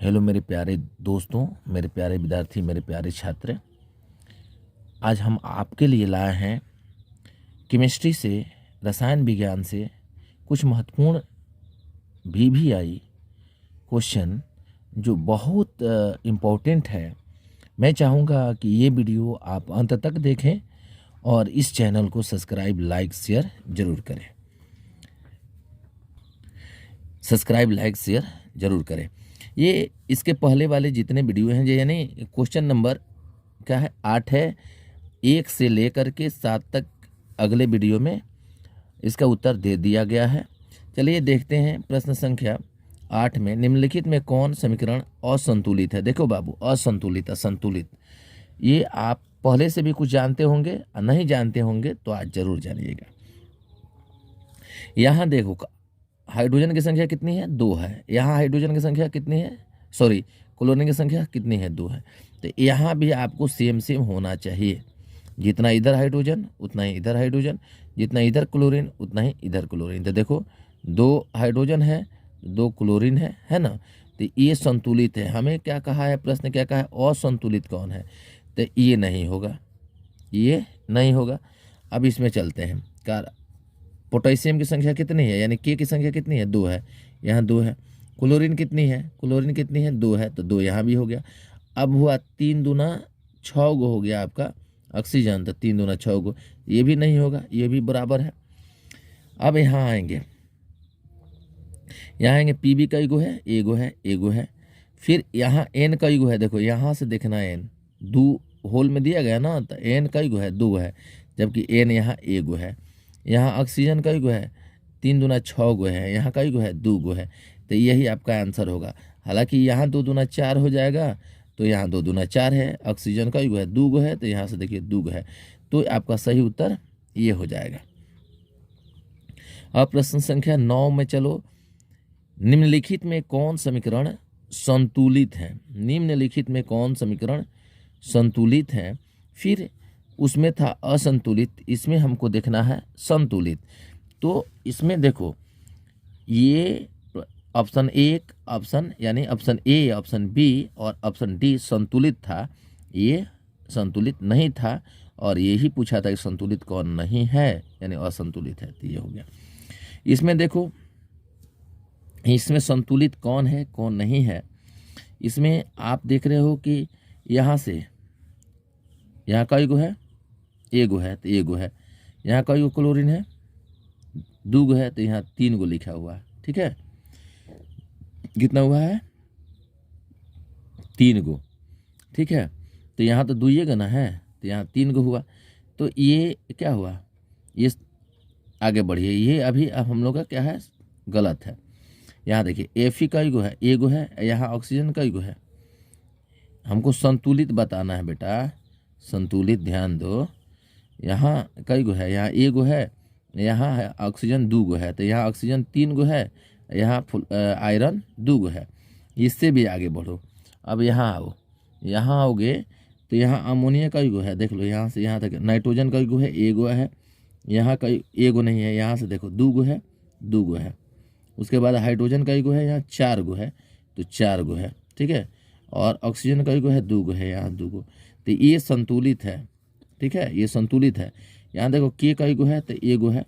Hello मेरे प्यारे दोस्तों, मेरे प्यारे विद्यार्थी, मेरे प्यारे छात्र। आज हम आपके लिए लाए हैं केमिस्ट्री से, रसायन विज्ञान से कुछ महत्वपूर्ण VVI क्वेश्चन जो बहुत इम्पोर्टेंट है। मैं चाहूँगा कि ये वीडियो आप अंत तक देखें और इस चैनल को सब्सक्राइब, लाइक, शेयर ज़रूर करें। सब्सक्राइब, लाइक, शेयर ज़रूर करें। ये इसके पहले वाले जितने वीडियो हैं, यानी क्वेश्चन नंबर क्या है 8 है, 1 से लेकर के 7 तक अगले वीडियो में इसका उत्तर दे दिया गया है। चलिए देखते हैं प्रश्न संख्या 8 में निम्नलिखित में कौन समीकरण असंतुलित है। देखो बाबू, असंतुलित, असंतुलित ये आप पहले से भी कुछ जानते होंगे, नहीं जानते होंगे तो आज जरूर जानिएगा। यहाँ देखो हाइड्रोजन की संख्या कितनी है, 2 है। यहाँ हाइड्रोजन की संख्या कितनी है, सॉरी क्लोरीन की संख्या कितनी है, 2 है। तो यहाँ भी आपको सेम सेम होना चाहिए। जितना इधर हाइड्रोजन उतना ही इधर हाइड्रोजन, जितना इधर क्लोरीन उतना ही इधर क्लोरीन। तो देखो 2 हाइड्रोजन है, 2 क्लोरीन है ना। तो ये संतुलित है। हमें क्या कहा है, प्रश्न क्या कहा है, असंतुलित कौन है। तो ये नहीं होगा, ये नहीं होगा। अब इसमें चलते हैं। पोटेशियम की संख्या कितनी है, यानी के की संख्या कितनी है, 2 है। यहाँ 2 है। क्लोरीन कितनी है, क्लोरीन कितनी है, 2 है। तो 2 यहाँ भी हो गया। अब हुआ 3 दूना 6 गो हो गया आपका ऑक्सीजन। तो 3 दूना 6 गो, ये भी नहीं होगा, ये भी बराबर है। अब यहाँ आएंगे, यहाँ आएंगे पीबी कई गो है, एगो है, एगो है। फिर यहाँ एन कई गो है, देखो यहाँ से देखना एन 2 होल में दिया गया ना, तो एन कई गो है, 2 है, जबकि एन यहाँ एगो है। यहाँ ऑक्सीजन कई गो है, 3 दूना 6 गो है, यहाँ कई गो है, 2 गो है। तो यही आपका आंसर होगा। हालांकि यहाँ 2 दूना 4 हो जाएगा, तो यहाँ 2 दूना 4 है। ऑक्सीजन कई गो है, 2 गो है, तो यहाँ से देखिए 2 गो है। तो आपका सही उत्तर ये हो जाएगा। अब प्रश्न संख्या 9 में चलो। निम्नलिखित में कौन समीकरण संतुलित है, निम्नलिखित में कौन समीकरण संतुलित है। फिर उसमें था असंतुलित, इसमें हमको देखना है संतुलित। तो इसमें देखो ये ऑप्शन 1, ऑप्शन यानी ऑप्शन ए, ऑप्शन बी और ऑप्शन डी संतुलित था, ये संतुलित नहीं था। और यही पूछा था कि संतुलित कौन नहीं है, यानी असंतुलित है। तो ये हो गया। इसमें देखो, इसमें संतुलित कौन है कौन नहीं है। इसमें आप देख रहे हो कि यहाँ से यहाँ कई गो है, एगो है, तो एगो है। यहाँ कई गो क्लोरीन है, 2 गो है, तो यहाँ 3 गो लिखा हुआ है। ठीक है, कितना हुआ है, 3 गो। ठीक है, तो यहाँ तो 2 गो ना है, तो यहाँ 3 गो हुआ। तो ये क्या हुआ, ये आगे बढ़िए, ये अभी अब हम लोग का क्या है, गलत है। यहाँ देखिए एफी कई गो है, एगो है। यहाँ ऑक्सीजन कई गो है। हमको संतुलित बताना है बेटा, संतुलित, ध्यान दो। यहाँ कई गो है, यहाँ एगो है, यहाँ है ऑक्सीजन 2 गो है। तो यहाँ ऑक्सीजन 3 गो है, यहाँ आयरन 2 गो है। इससे भी आगे बढ़ो। अब यहाँ आओ, यहाँ आओगे तो यहाँ अमोनिया कई गो है, देख लो यहाँ से यहाँ तक। नाइट्रोजन कई गो है, एगो है। यहाँ कई एगो नहीं है, यहाँ से देखो 2 गो है, 2 गो है। उसके बाद हाइड्रोजन कई गो है, यहाँ 4 गो है, तो 4 गो है। ठीक है, और ऑक्सीजन कई गो है, 2 गो है, यहाँ 2 गो। तो ये संतुलित है। ठीक है, ये संतुलित है। यहाँ देखो के कई गो है, तो एगो है,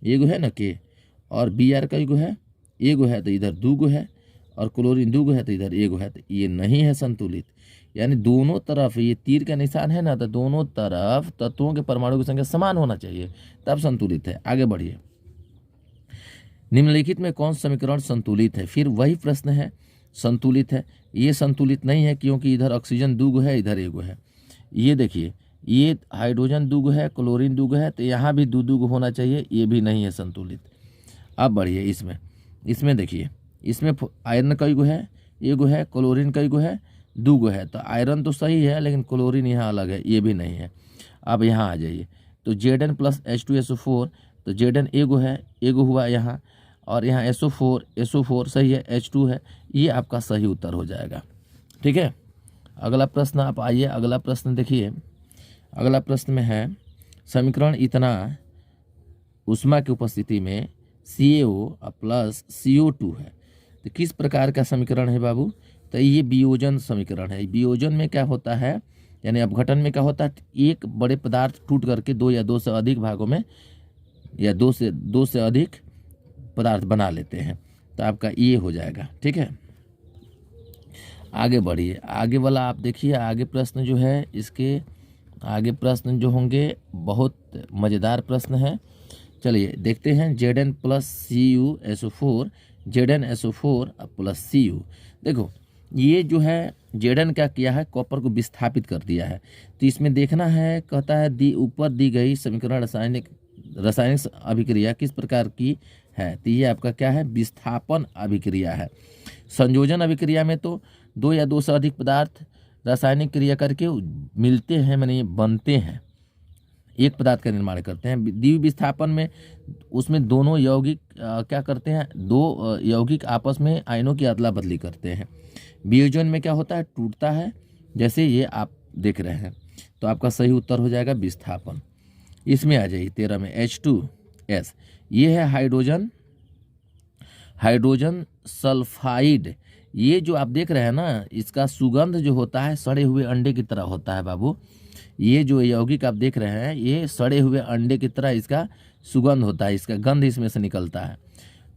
एगो है ना के। और बी आर कई गो है, एगो है, तो इधर 2 गो है। और क्लोरीन 2 गो है, तो इधर एगो है। तो ये नहीं है संतुलित। यानी दोनों तरफ ये तीर का निशान है ना, तो दोनों तरफ तत्वों के परमाणु की संख्या समान होना चाहिए, तब संतुलित है। आगे बढ़िए। निम्नलिखित में कौन समीकरण संतुलित है। फिर वही प्रश्न है, संतुलित है। ये संतुलित नहीं है, क्योंकि इधर ऑक्सीजन 2 गो है, इधर एगो है। ये देखिए, ये हाइड्रोजन 2 गो है, क्लोरीन 2 गो है, तो यहाँ भी 2 गो होना चाहिए, ये भी नहीं है संतुलित। अब बढ़िए इसमें, इसमें देखिए, इसमें आयरन कई गो है, एगो है। क्लोरीन कई गो है, 2 गो है। तो आयरन तो सही है, लेकिन क्लोरीन यहाँ अलग है, ये भी नहीं है। अब यहाँ आ जाइए, तो Zn + H2SO4, तो Zn एगो है, एगो हुआ यहाँ। और यहाँ SO4 सही है, H2 है। ये आपका सही उत्तर हो जाएगा। ठीक है, अगला प्रश्न आप आइए। अगला प्रश्न देखिए, अगला प्रश्न में है समीकरण इतना उष्मा की उपस्थिति में CaO + CO2 है। तो किस प्रकार का समीकरण है बाबू, तो ये वियोजन समीकरण है। वियोजन में क्या होता है, यानी अपघटन में क्या होता है, एक बड़े पदार्थ टूट करके दो या दो से अधिक भागों में या दो से अधिक पदार्थ बना लेते हैं। तो आपका ये हो जाएगा। ठीक है, आगे बढ़िए, आगे वाला आप देखिए। आगे प्रश्न जो है, इसके आगे प्रश्न जो होंगे बहुत मज़ेदार प्रश्न है। चलिए देखते हैं। Zn plus CuSO4, ZnSO4 plus Cu। देखो ये जो है Zn क्या किया है, कॉपर को विस्थापित कर दिया है। तो इसमें देखना है, कहता है ऊपर दी गई समीकरण रासायनिक अभिक्रिया किस प्रकार की है। तो ये आपका क्या है, विस्थापन अभिक्रिया है। संयोजन अभिक्रिया में तो दो या दो से अधिक पदार्थ रासायनिक क्रिया करके मिलते हैं, माने बनते हैं, एक पदार्थ का निर्माण करते हैं। द्वितीय विस्थापन में उसमें दोनों यौगिक क्या करते हैं, दो यौगिक आपस में आयनों की अदला बदली करते हैं। वियोजन में क्या होता है, टूटता है, जैसे ये आप देख रहे हैं। तो आपका सही उत्तर हो जाएगा विस्थापन। इसमें आ जाइए 13 में H2S, ये है हाइड्रोजन सल्फाइड। ये जो आप देख रहे हैं ना, इसका सुगंध जो होता है सड़े हुए अंडे की तरह होता है बाबू। ये जो यौगिक आप देख रहे हैं, ये सड़े हुए अंडे की तरह इसका सुगंध होता है, इसका गंध इसमें से निकलता है।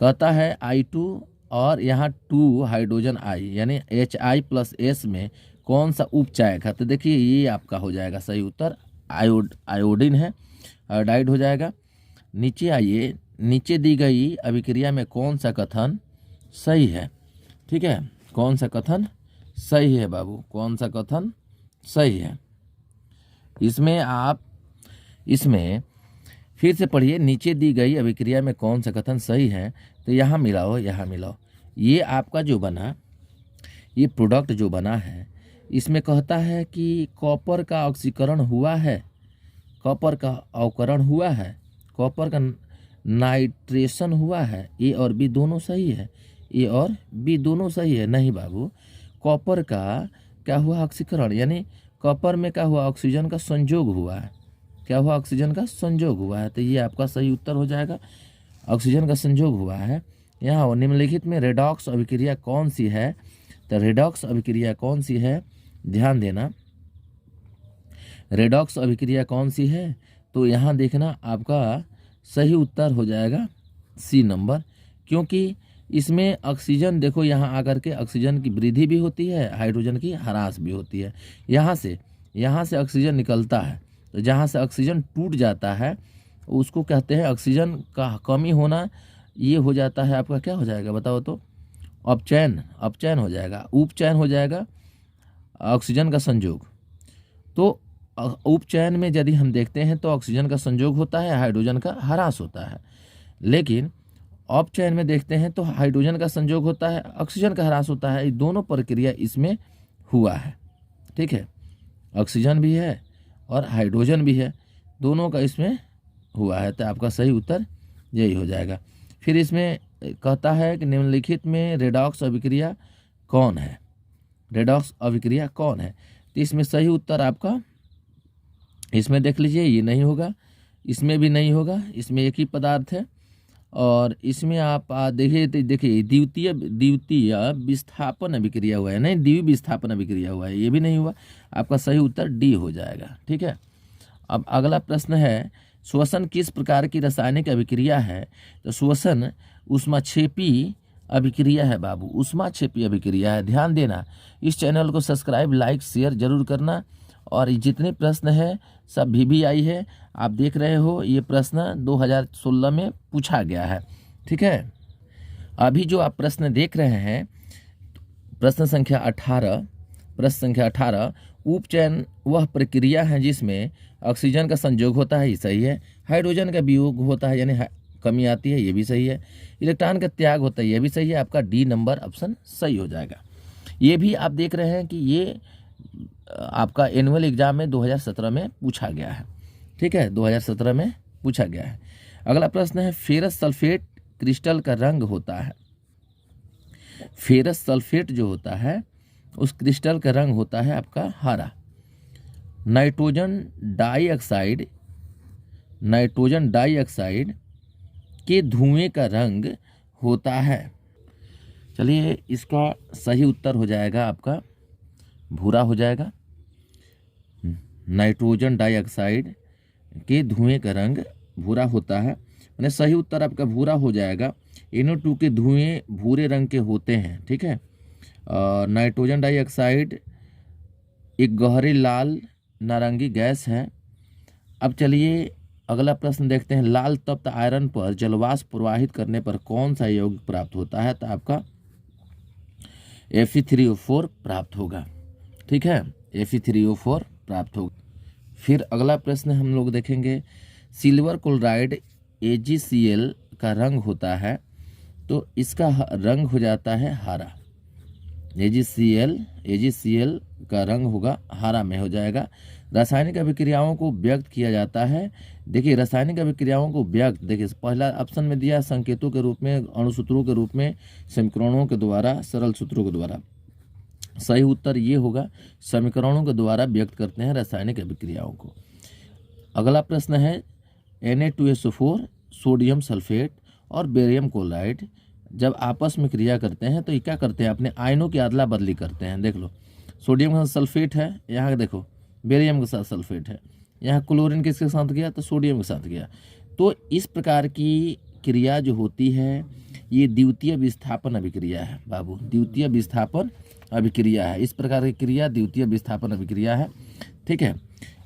कहता है I2 और यहाँ 2 हाइड्रोजन I यानी Hi प्लस S में कौन सा उपचायक है। तो देखिए ये आपका हो जाएगा सही उत्तर, आयोडीन है, आयोडाइड हो जाएगा। नीचे आइए, नीचे दी गई अभिक्रिया में कौन सा कथन सही है। ठीक है, कौन सा कथन सही है बाबू, कौन सा कथन सही है। इसमें फिर से पढ़िए, नीचे दी गई अभिक्रिया में कौन सा कथन सही है। तो यहाँ मिलाओ, यहाँ मिलाओ। ये आपका जो बना, ये प्रोडक्ट जो बना है, इसमें कहता है कि कॉपर का ऑक्सीकरण हुआ है, कॉपर का अवकरण हुआ है, कॉपर का नाइट्रेशन हुआ है। ए और बी दोनों सही है, ए और बी दोनों सही है। नहीं बाबू, कॉपर का क्या हुआ, ऑक्सीकरण, यानी कॉपर में क्या हुआ, ऑक्सीजन का संयोग हुआ है। क्या हुआ, ऑक्सीजन का संयोग हुआ है। तो ये आपका सही उत्तर हो जाएगा, ऑक्सीजन का संयोग हुआ है। यहाँ निम्नलिखित में रेडॉक्स अभिक्रिया कौन सी है। तो रेडॉक्स अभिक्रिया कौन सी है, ध्यान देना, रेडॉक्स अभिक्रिया कौन सी है। तो यहाँ देखना, आपका सही उत्तर हो जाएगा C नंबर, क्योंकि इसमें ऑक्सीजन देखो, यहाँ आकर के ऑक्सीजन की वृद्धि भी होती है, हाइड्रोजन की ह्रास भी होती है। यहाँ से ऑक्सीजन निकलता है, तो जहाँ से ऑक्सीजन टूट जाता है उसको कहते हैं ऑक्सीजन का कमी होना। ये हो जाता है आपका, क्या हो जाएगा बताओ तो, अपचयन हो जाएगा, उपचयन हो जाएगा, ऑक्सीजन का संयोग। तो उपचयन में यदि हम देखते हैं तो ऑक्सीजन का संयोग होता है, हाइड्रोजन का ह्रास होता है। लेकिन अपचयन में देखते हैं तो हाइड्रोजन का संयोग होता है, ऑक्सीजन का ह्रास होता है। ये दोनों प्रक्रिया इसमें हुआ है। ठीक है, ऑक्सीजन भी है और हाइड्रोजन भी है, दोनों का इसमें हुआ है। तो आपका सही उत्तर यही हो जाएगा। फिर इसमें कहता है कि निम्नलिखित में रेडॉक्स अभिक्रिया कौन है, रेडॉक्स अभिक्रिया कौन है। तो इसमें सही उत्तर आपका, इसमें देख लीजिए, ये नहीं होगा, इसमें भी नहीं होगा, इसमें एक ही पदार्थ है। और इसमें आप देखिए द्वितीय विस्थापन अभिक्रिया हुआ है, नहीं द्वितीय विस्थापन अभिक्रिया हुआ है, ये भी नहीं हुआ। आपका सही उत्तर D हो जाएगा। ठीक है, अब अगला प्रश्न है, श्वसन किस प्रकार की रासायनिक अभिक्रिया है। तो श्वसन ऊष्माक्षेपी अभिक्रिया है बाबू, ऊष्माक्षेपी अभिक्रिया है। ध्यान देना, इस चैनल को सब्सक्राइब, लाइक, शेयर जरूर करना। और जितने प्रश्न है सब VVI है, आप देख रहे हो, ये प्रश्न 2016 में पूछा गया है। ठीक है, अभी जो आप प्रश्न देख रहे हैं, प्रश्न संख्या 18, उपचयन वह प्रक्रिया है जिसमें ऑक्सीजन का संयोग होता है, ये सही है। हाइड्रोजन का वियोग होता है, यानी कमी आती है, ये भी सही है। इलेक्ट्रॉन का त्याग होता है, ये भी सही है। आपका D नंबर ऑप्शन सही हो जाएगा। ये भी आप देख रहे हैं कि ये आपका एनुअल एग्जाम में 2017 में पूछा गया है। ठीक है, 2017 में पूछा गया है। अगला प्रश्न है, फेरस सल्फेट क्रिस्टल का रंग होता है। फेरस सल्फेट जो होता है उस क्रिस्टल का रंग होता है आपका हरा। नाइट्रोजन डाइऑक्साइड के धुएं का रंग होता है। चलिए, इसका सही उत्तर हो जाएगा आपका भूरा हो जाएगा। नाइट्रोजन डाइऑक्साइड के धुएं का रंग भूरा होता है, यानी सही उत्तर आपका भूरा हो जाएगा। NO2 के धुएं भूरे रंग के होते हैं, ठीक है। नाइट्रोजन डाइऑक्साइड एक गहरी लाल नारंगी गैस है। अब चलिए अगला प्रश्न देखते हैं। लाल तप्त आयरन पर जलवाष्प प्रवाहित करने पर कौन सा यौगिक प्राप्त होता है? तो आपका Fe3O4 प्राप्त होगा, ठीक है, Fe3O4 प्राप्त होगा। फिर अगला प्रश्न हम लोग देखेंगे, सिल्वर क्लोराइड AgCl का रंग होता है, तो इसका रंग हो जाता है हरा। AgCl का रंग होगा हरा में हो जाएगा। रासायनिक अभिक्रियाओं को व्यक्त किया जाता है। देखिए, रासायनिक अभिक्रियाओं को व्यक्त, देखिए पहला ऑप्शन में दिया संकेतों के रूप में, अणुसूत्रों के रूप में, समीकरणों के द्वारा, सरल सूत्रों के द्वारा। सही उत्तर ये होगा, समीकरणों के द्वारा व्यक्त करते हैं रासायनिक अभिक्रियाओं को। अगला प्रश्न है, Na2SO4 सोडियम सल्फेट और बेरियम क्लोराइड जब आपस में क्रिया करते हैं तो ये क्या करते हैं? अपने आयनों की अदला बदली करते हैं। देख लो, सोडियम के साथ सल्फेट है, यहाँ देखो बेरियम के साथ सल्फेट है, यहाँ क्लोरीन किसके साथ गया? तो सोडियम के साथ गया। तो इस प्रकार की क्रिया जो होती है ये द्वितीय विस्थापन अभिक्रिया है बाबू, द्वितीय विस्थापन अभिक्रिया है। इस प्रकार की क्रिया द्वितीय विस्थापन अभिक्रिया है, ठीक है।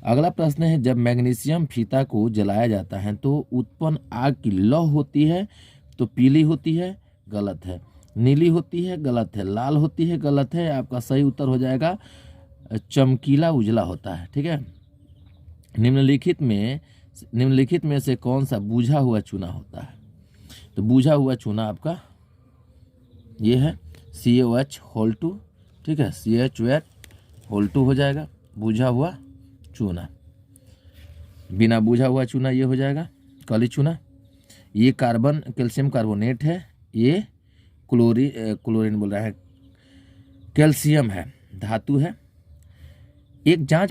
अगला प्रश्न है, जब मैग्नीशियम फीता को जलाया जाता है तो उत्पन्न आग की लौ होती है, तो पीली होती है, गलत है। नीली होती है, गलत है। लाल होती है, गलत है। आपका सही उत्तर हो जाएगा चमकीला उजला होता है, ठीक है। निम्नलिखित में से कौन सा बुझा हुआ चूना होता है? तो बुझा हुआ चूना आपका ये है CaOH2, ठीक है, CaOH2 हो जाएगा बुझा हुआ चूना। बिना बुझा हुआ चूना ये हो जाएगा काली चूना। ये कार्बन कैल्शियम कार्बोनेट है, ये क्लोरीन बोल रहा है, कैल्शियम है, धातु है। एक जांच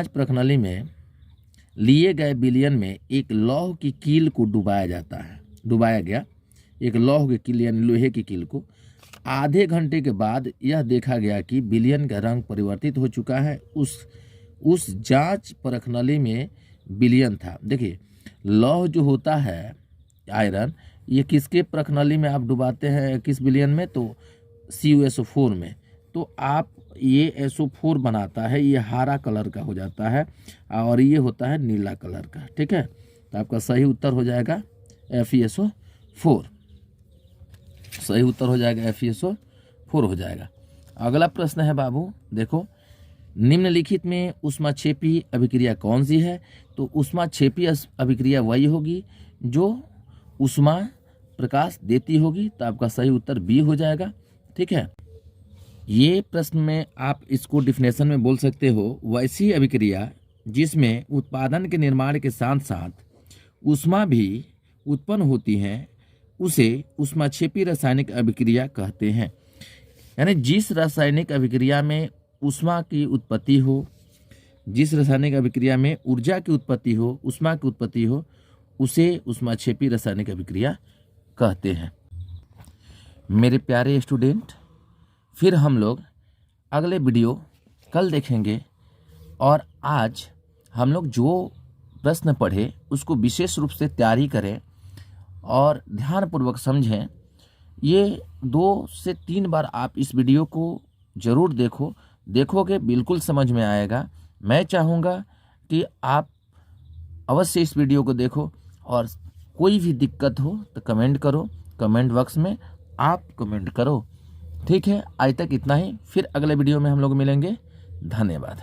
प्रखनली में लिए गए विलयन में एक लौह की कील को डुबाया गया, एक लौह की कील यानी लोहे की कील को। आधे घंटे के बाद यह देखा गया कि विलयन का रंग परिवर्तित हो चुका है। उस जांच प्रखनली में विलयन था। देखिए, लौह जो होता है आयरन, ये किसके प्रखनली में आप डुबाते हैं, किस विलयन में? तो CuSO4 में। तो आप ये SO4 बनाता है, ये हरा कलर का हो जाता है और ये होता है नीला कलर का, ठीक है। तो आपका सही उत्तर हो जाएगा FeSO4, सही उत्तर हो जाएगा FeSO4 हो जाएगा। अगला प्रश्न है बाबू, देखो, निम्नलिखित में ऊष्माक्षेपी अभिक्रिया कौन सी है? तो ऊष्माक्षेपी अभिक्रिया वही होगी जो ऊष्मा प्रकाश देती होगी। तो आपका सही उत्तर B हो जाएगा, ठीक है। ये प्रश्न में आप इसको डिफिनेशन में बोल सकते हो, वैसी अभिक्रिया जिसमें उत्पादन के निर्माण के साथ साथ ऊष्मा भी उत्पन्न होती है उसे ऊष्माक्षेपी रासायनिक अभिक्रिया कहते हैं। यानी जिस रासायनिक अभिक्रिया में ऊष्मा की उत्पत्ति हो, जिस रासायनिक अभिक्रिया में ऊर्जा की उत्पत्ति हो, ऊष्मा की उत्पत्ति हो, उसे ऊष्माक्षेपी रासायनिक अभिक्रिया कहते हैं। मेरे प्यारे स्टूडेंट, फिर हम लोग अगले वीडियो कल देखेंगे और आज हम लोग जो प्रश्न पढ़े उसको विशेष रूप से तैयारी करें और ध्यानपूर्वक समझें। ये 2 से 3 बार आप इस वीडियो को ज़रूर देखोगे बिल्कुल समझ में आएगा। मैं चाहूँगा कि आप अवश्य इस वीडियो को देखो और कोई भी दिक्कत हो तो कमेंट करो, कमेंट बॉक्स में आप कमेंट करो, ठीक है। आज तक इतना ही, फिर अगले वीडियो में हम लोग मिलेंगे। धन्यवाद।